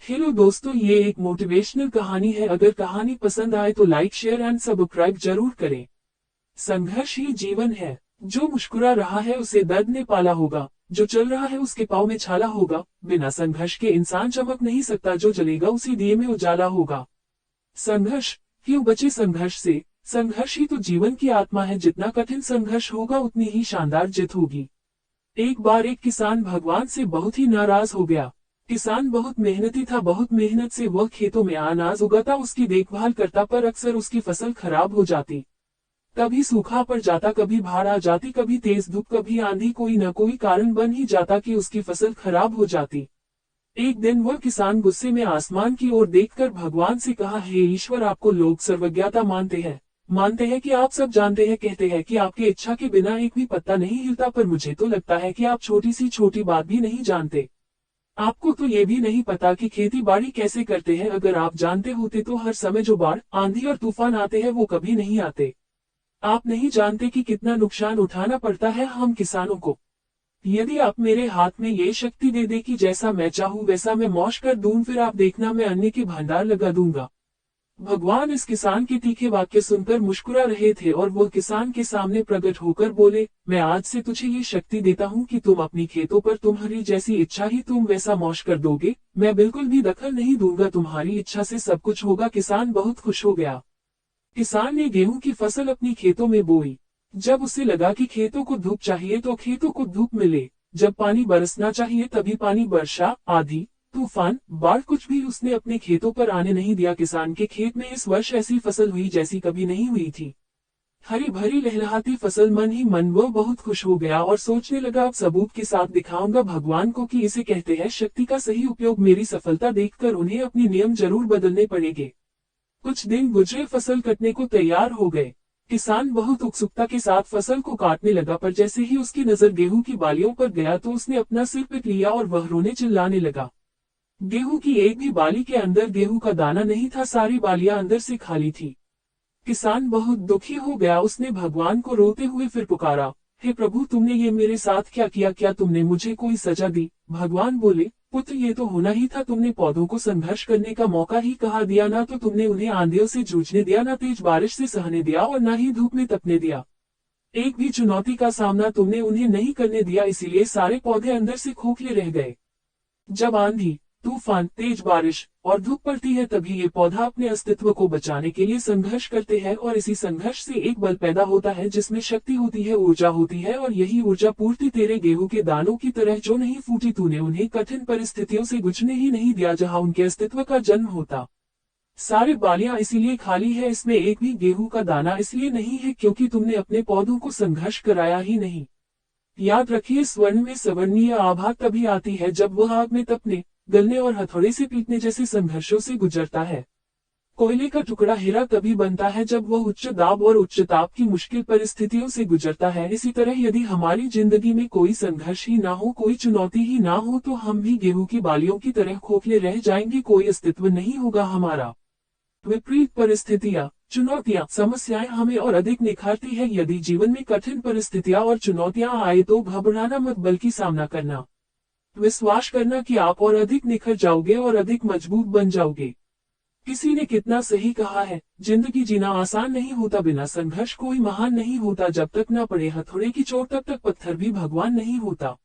Hello दोस्तों, ये एक मोटिवेशनल कहानी है। अगर कहानी पसंद आए तो लाइक, शेयर एंड सब्सक्राइब जरूर करें। संघर्ष ही जीवन है। जो मुस्कुरा रहा है उसे दर्द ने पाला होगा, जो चल रहा है उसके पाँव में छाला होगा। बिना संघर्ष के इंसान चमक नहीं सकता, जो जलेगा उसी दिए में उजाला होगा। संघर्ष क्यों बचे संघर्ष से? संघर्ष ही तो जीवन की आत्मा है। जितना कठिन संघर्ष होगा उतनी ही शानदार जीत होगी। एक बार एक किसान भगवान से बहुत ही नाराज हो गया। किसान बहुत मेहनती था, बहुत मेहनत से वह खेतों में अनाज उगाता, उसकी देखभाल करता, पर अक्सर उसकी फसल खराब हो जाती। कभी सूखा पड़ जाता, कभी बाढ़ आ जाती, कभी तेज धूप, कभी आंधी, कोई न कोई कारण बन ही जाता कि उसकी फसल खराब हो जाती। एक दिन वह किसान गुस्से में आसमान की ओर देखकर भगवान से कहा, हे ईश्वर, आपको लोग सर्वज्ञता मानते हैं कि आप सब जानते हैं, कहते हैं कि आपकी इच्छा के बिना एक भी पत्ता नहीं हिलता, पर मुझे तो लगता है कि आप छोटी सी छोटी बात भी नहीं जानते। आपको तो ये भी नहीं पता कि खेती बाड़ी कैसे करते हैं। अगर आप जानते होते तो हर समय जो बाढ़, आंधी और तूफान आते हैं वो कभी नहीं आते। आप नहीं जानते कि कितना नुकसान उठाना पड़ता है हम किसानों को। यदि आप मेरे हाथ में ये शक्ति दे दे कि जैसा मैं चाहूँ वैसा मैं मौज कर दूं, फिर आप देखना मैं अन्न के भंडार लगा दूंगा। भगवान इस किसान के तीखे वाक्य सुनकर मुस्कुरा रहे थे और वह किसान के सामने प्रकट होकर बोले, मैं आज से तुझे ये शक्ति देता हूँ कि तुम अपनी खेतों पर तुम्हारी जैसी इच्छा ही तुम वैसा मौज कर दोगे। मैं बिल्कुल भी दखल नहीं दूंगा, तुम्हारी इच्छा से सब कुछ होगा। किसान बहुत खुश हो गया। किसान ने गेहूं की फसल अपनी खेतों में बोई। जब उसे लगा कि खेतों को धूप चाहिए तो खेतों को धूप मिले, जब पानी बरसना चाहिए तभी पानी, वर्षा, आंधी, तूफान, बाढ़, कुछ भी उसने अपने खेतों पर आने नहीं दिया। किसान के खेत में इस वर्ष ऐसी फसल हुई जैसी कभी नहीं हुई थी। हरी भरी लहलहाती फसल। मन ही मन वो बहुत खुश हो गया और सोचने लगा, अब सबूत के साथ दिखाऊंगा भगवान को कि इसे कहते हैं शक्ति का सही उपयोग। मेरी सफलता देखकर उन्हें अपने नियम जरूर बदलने पड़ेंगे। कुछ दिन गुजरे, फसल कटने को तैयार हो गए। किसान बहुत उत्सुकता के साथ फसल को काटने लगा, पर जैसे ही उसकी नजर गेहूं की बालियों पर गया तो उसने अपना सिर पीट लिया और वह रोने चिल्लाने लगा। गेहूं की एक भी बाली के अंदर गेहूं का दाना नहीं था, सारी बालियां अंदर से खाली थी। किसान बहुत दुखी हो गया। उसने भगवान को रोते हुए फिर पुकारा, हे प्रभु, तुमने ये मेरे साथ क्या किया? क्या तुमने मुझे कोई सजा दी? भगवान बोले, पुत्र, ये तो होना ही था। तुमने पौधों को संघर्ष करने का मौका ही कहाँ दिया? ना तो तुमने उन्हें आंधियों से जूझने दिया, ना तेज बारिश से सहने दिया, और ना ही धूप में तपने दिया। एक भी चुनौती का सामना तुमने उन्हें नहीं करने दिया, इसीलिए सारे पौधे अंदर से खोखले रह गए। जब आंधी, तूफान, तेज बारिश और धूप पड़ती है तभी ये पौधा अपने अस्तित्व को बचाने के लिए संघर्ष करते हैं, और इसी संघर्ष से एक बल पैदा होता है जिसमें शक्ति होती है, ऊर्जा होती है, और यही ऊर्जा पूर्ति तेरे गेहूं के दानों की तरह जो नहीं फूटी। तूने उन्हें कठिन परिस्थितियों से गुजरने ही नहीं दिया जहां उनके अस्तित्व का जन्म होता। सारे बालियां इसीलिए खाली है, इसमें एक भी गेहूं का दाना इसलिए नहीं है क्योंकि तुमने अपने पौधों को संघर्ष कराया ही नहीं। याद रखिए, स्वर्ण में सवर्णीय आभा तभी आती है जब वह आग में तपने, गलने और हथौड़े से पीटने जैसे संघर्षों से गुजरता है। कोयले का टुकड़ा हीरा तभी बनता है जब वह उच्च दाब और उच्च ताप की मुश्किल परिस्थितियों से गुजरता है। इसी तरह यदि हमारी जिंदगी में कोई संघर्ष ही ना हो, कोई चुनौती ही ना हो, तो हम भी गेहूं की बालियों की तरह खोखले रह जाएंगे, कोई अस्तित्व नहीं होगा हमारा। विपरीत परिस्थितियां, चुनौतियां, समस्याएं हमें और अधिक निखारती है। यदि जीवन में कठिन परिस्थितियां और चुनौतियां आए तो घबराना मत, बल्कि सामना करना। विश्वास करना कि आप और अधिक निखर जाओगे और अधिक मजबूत बन जाओगे। किसी ने कितना सही कहा है, जिंदगी जीना आसान नहीं होता, बिना संघर्ष कोई महान नहीं होता। जब तक न पड़े हथौड़े की चोट तब तक पत्थर भी भगवान नहीं होता।